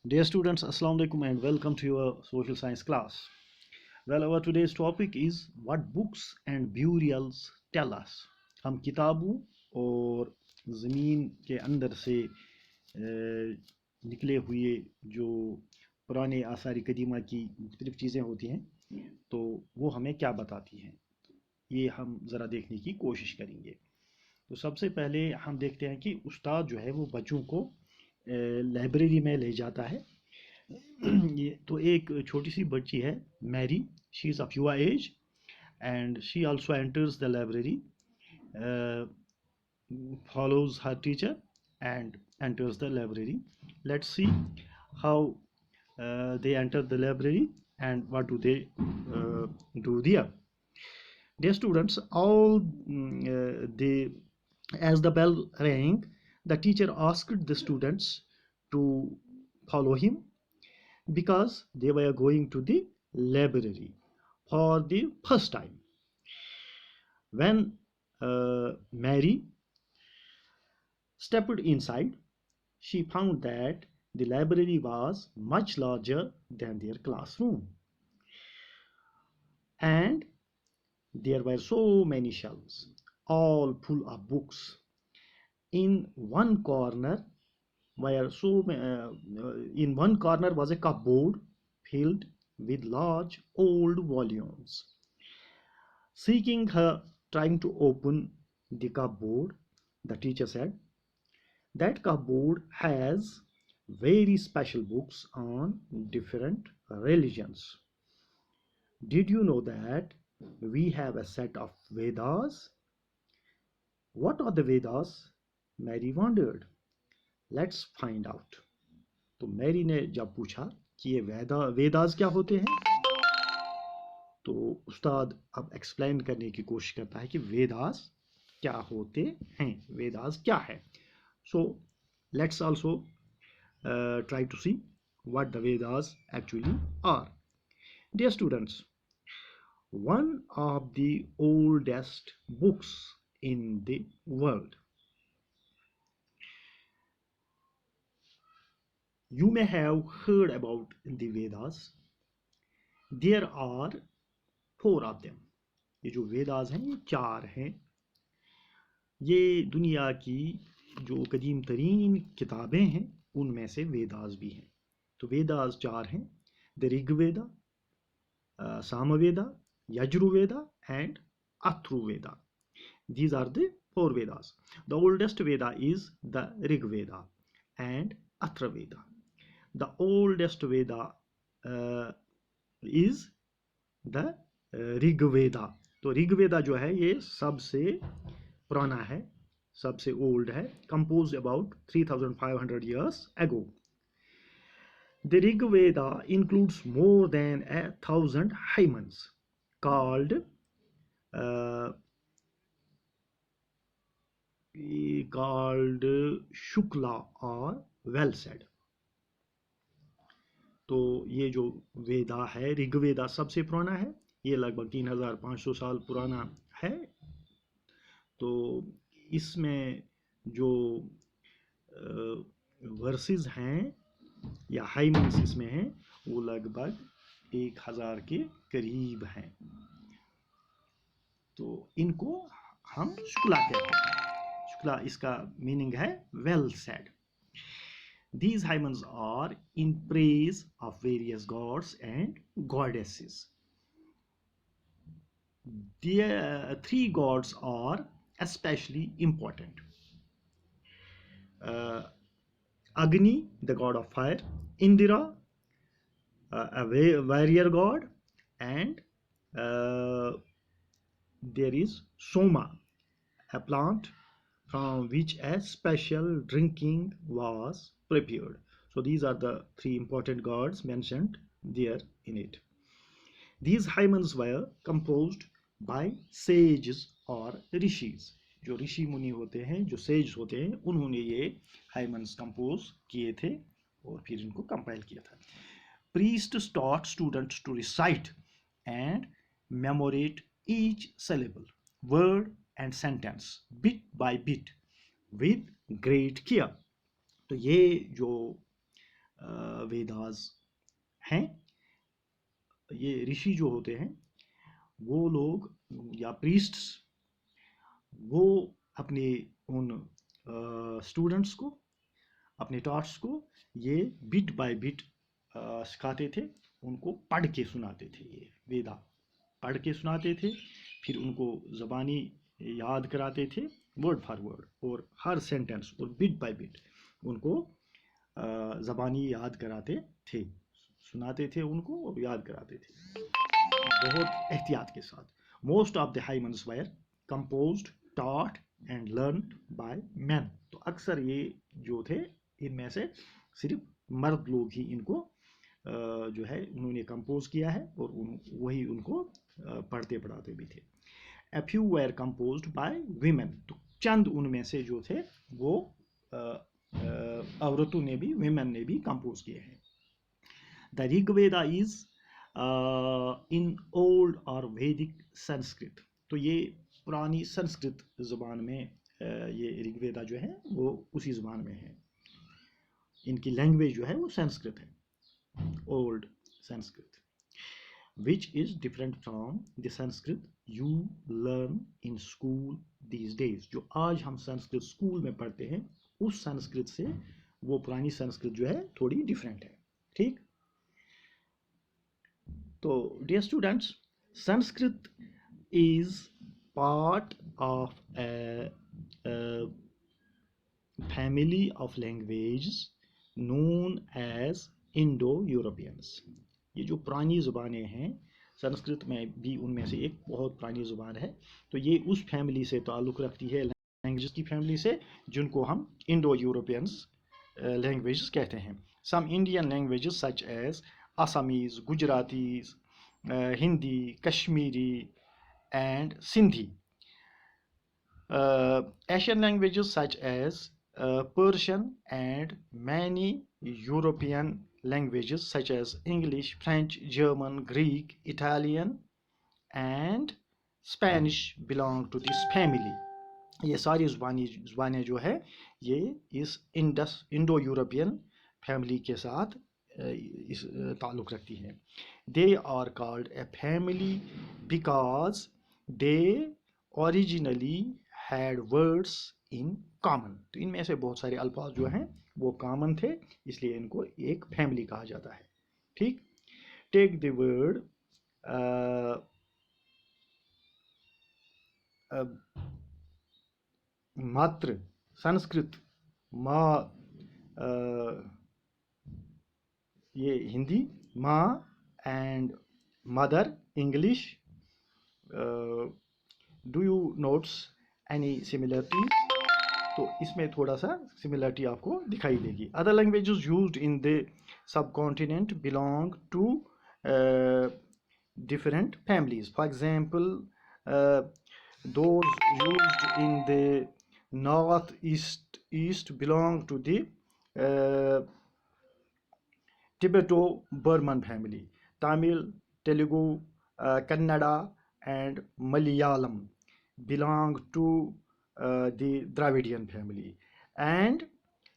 Dear students, Assalamu alaikum and welcome to your social science class. Well, our today's topic is what books and burials tell us. हम किताबों और ज़मीन के अंदर से निकले हुए जो पुराने आसार कदीमा की मुख्तलिफ चीज़ें होती हैं तो वो हमें क्या बताती हैं, ये हम ज़रा देखने की कोशिश करेंगे। तो सबसे पहले हम देखते हैं कि उस्ताद जो है वो बच्चों को लाइब्रेरी में ले जाता है। ये तो एक छोटी सी बच्ची है, Mary, she is of your age and she also enters the library, follows her teacher and enters the library. Let's see how they enter the library and what do they do there. Dear students, all they as the bell rang, the teacher asked the students to follow him because they were going to the library for the first time. When Mary stepped inside, she found that the library was much larger than their classroom, and there were so many shelves, all full of books. In one corner in one corner was a cupboard filled with large old volumes. Seeking her, trying to open the cupboard, the teacher said, that cupboard has very special books on different religions. Did you know that we have a set of Vedas? What are the Vedas? Mary wondered. Let's find out. तो Mary ने जब पूछा कि ये वेदास क्या होते हैं, तो उस्ताद अब एक्सप्लेन करने की कोशिश करता है कि वेदास क्या होते हैं, वेदास क्या है. So let's also try to see what the Vedas actually are. Dear students, one of the oldest books in the world. You may have heard about the Vedas. There are 4 of them. ये जो वेदास हैं ये 4 हैं. ये दुनिया की जो कदीम तरीन किताबें हैं उनमें से वेदास भी हैं. तो वेदास 4 हैं: the Rigveda, Samaveda, Yajurveda and Atharvaveda. These are the 4 Vedas. The oldest Veda is the Rig Veda and Atharvaveda. The oldest Veda is the Rig Veda. तो ऋग वेदा जो है ये सबसे पुराना है, सबसे ओल्ड है, composed about 3500 years ago. The Rig Veda includes more than 1,000 hymns called Shukla or well said. तो ये जो वेदा है, ऋग्वेदा सबसे पुराना है, ये लगभग 3500 साल पुराना है. तो इसमें जो वर्सेस हैं या हाइमन्स इसमें हैं वो लगभग 1000 के करीब हैं. तो इनको हम शुक्ला कहते हैं. शुक्ला इसका मीनिंग है well said. These hymns are in praise of various gods and goddesses. The 3 gods are especially important. Agni, the god of fire; Indra, a warrior god; and there is Soma, a plant from which a special drinking was prepared. So these are the 3 important gods mentioned there in it. These hymns were composed by sages or rishis. जो ऋषि मुनि होते हैं, जो says होते हैं, उन्होंने ये हाइमन्स compose किए थे और फिर इनको कंपाइल किया था. Priests taught students to recite and memorate each syllable, word and sentence bit by bit with great care. तो ये जो वेदास हैं। ये ऋषि जो होते हैं वो लोग या प्रीस्ट्स, वो अपने उन स्टूडेंट्स को, अपने टॉट्स को ये बिट बाय बिट सिखाते थे, उनको पढ़ के सुनाते थे। ये वेदा पढ़ के सुनाते थे, फिर उनको ज़बानी याद कराते थे वर्ड फॉर वर्ड, और हर सेंटेंस और बिट बाय बिट उनको ज़बानी याद कराते थे, सुनाते थे उनको और याद कराते थे बहुत एहतियात के साथ। Most of the हाइमन्स wire composed, taught and learn by man. तो अक्सर ये जो थे इनमें से सिर्फ मर्द लोग ही इनको जो है उन्होंने कंपोज किया है, और वही उनको पढ़ते पढ़ाते भी थे। A few were composed by women। तो चंद उनमें से जो थे वो औरतों ने भी, women ने भी कंपोज किए हैं। The Rig Veda is in old or Vedic Sanskrit। तो ये पुरानी संस्कृत ज़बान में ये ऋग्वेदा जो है वो उसी ज़बान में है। इनकी लैंग्वेज जो है वो संस्कृत है, old Sanskrit, which is different from the Sanskrit you learn in school these days। जो आज हम संस्कृत स्कूल में पढ़ते हैं उस संस्कृत से वो पुरानी संस्कृत जो है थोड़ी डिफरेंट है। ठीक, तो dear students, Sanskrit is part of a family of languages known as Indo-Europeans। ये जो पुरानी ज़ुबानें हैं संस्कृत में भी उनमें से एक बहुत पुरानी ज़ुबान है, तो ये उस फैमिली से ताल्लुक़ रखती है, लैंग्वेज की फैमिली से, जिनको हम इंडो यूरोपियंस लैंग्वेजेस कहते हैं। Some Indian languages such as Assamese, Gujaratis, Hindi, Kashmiri and Sindhi. Asian languages such as Persian and many European languages such as English, French, German, Greek, Italian and Spanish belong to this family। ये सारी ज़ुबानें जो है ये इस Indo European family के साथ इस ताल्लुक़ रखती हैं। They are called a family because they originally had words in common। तो इनमें से बहुत सारे अल्फाज जो हैं वो कॉमन थे, इसलिए इनको एक फैमिली कहा जाता है। ठीक, टेक द वर्ड मात्र संस्कृत, माँ ये हिंदी, माँ and mother English. Do you notes any similarity? तो इसमें थोड़ा सा सिमिलरिटी आपको दिखाई देगी। Other languages used in the subcontinent belong to different families। For example, those used in the northeast belong to the Tibeto-Burman family। Tamil, Telugu, Kannada and Malayalam belong to the Dravidian family, and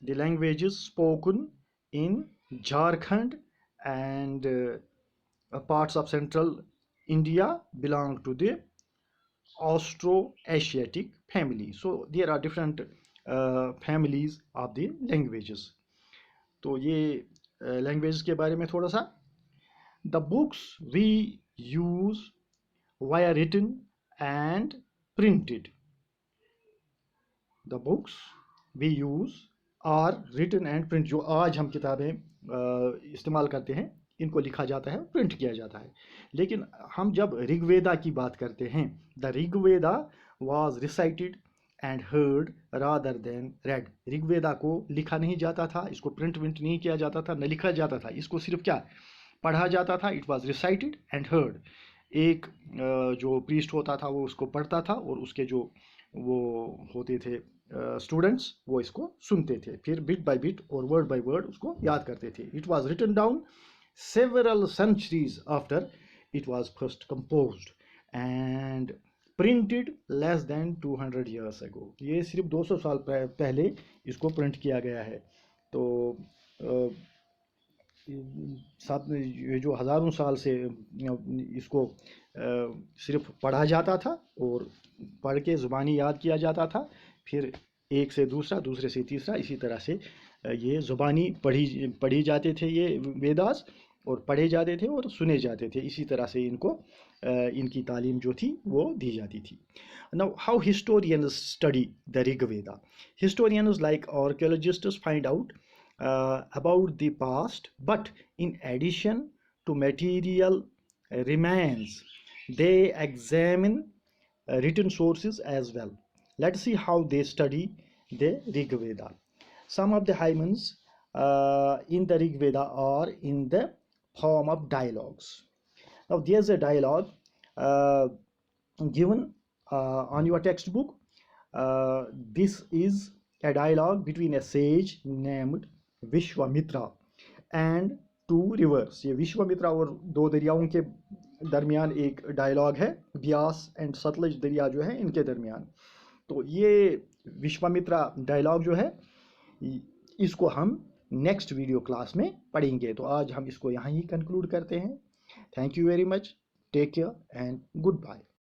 the languages spoken in Jharkhand and parts of central India belong to the Austro-Asiatic family। So there are different families of the languages। तो ये language के बारे में थोड़ा सा। The books we use were written and printed। The books we use are written and print. जो आज हम किताबें इस्तेमाल करते हैं इनको लिखा जाता है, प्रिंट किया जाता है। लेकिन हम जब ऋग्वेदा की बात करते हैं, the Rigveda was recited and heard rather than red. Rigveda को लिखा नहीं जाता था, इसको प्रिंट विंट नहीं किया जाता था, न लिखा जाता था, इसको सिर्फ क्या पढ़ा जाता था। It was recited and heard. एक जो प्रीस्ट होता था वो उसको पढ़ता था, और उसके जो वो होते थे स्टूडेंट्स वो इसको सुनते थे, फिर बिट बाय बिट और वर्ड बाय वर्ड उसको याद करते थे। It was written down several centuries after it was first composed and printed less than 200 years ago। ये सिर्फ 200 साल पहले इसको प्रिंट किया गया है। तो ये जो हज़ारों साल से इसको सिर्फ पढ़ा जाता था और पढ़ के ज़ुबानी याद किया जाता था, फिर एक से दूसरा, दूसरे से तीसरा, इसी तरह से ये ज़ुबानी पढ़ी जाते थे ये वेदास, और पढ़े जाते थे और सुने जाते थे। इसी तरह से इनको इनकी तालीम जो थी वो दी जाती थी। Now how historians study the Rig Veda. Historians like archaeologists find out about the past, but in addition to material remains, they examine written sources as well. Let's see how they study the Rig Veda. Some of the hymns in the Rig Veda are in the form of dialogues. Now, there's a dialogue given on your textbook. This is a dialogue between a sage named Vishwamitra and two rivers. ये विश्वामित्रा और दो दरियाओं के दरमियान एक dialogue है, Beas and Sutlej दरिया जो है इनके दरमियान। तो ये विश्वामित्रा डायलॉग जो है इसको हम नेक्स्ट वीडियो क्लास में पढ़ेंगे। तो आज हम इसको यहाँ ही कंक्लूड करते हैं। Thank you very much, take care and good bye.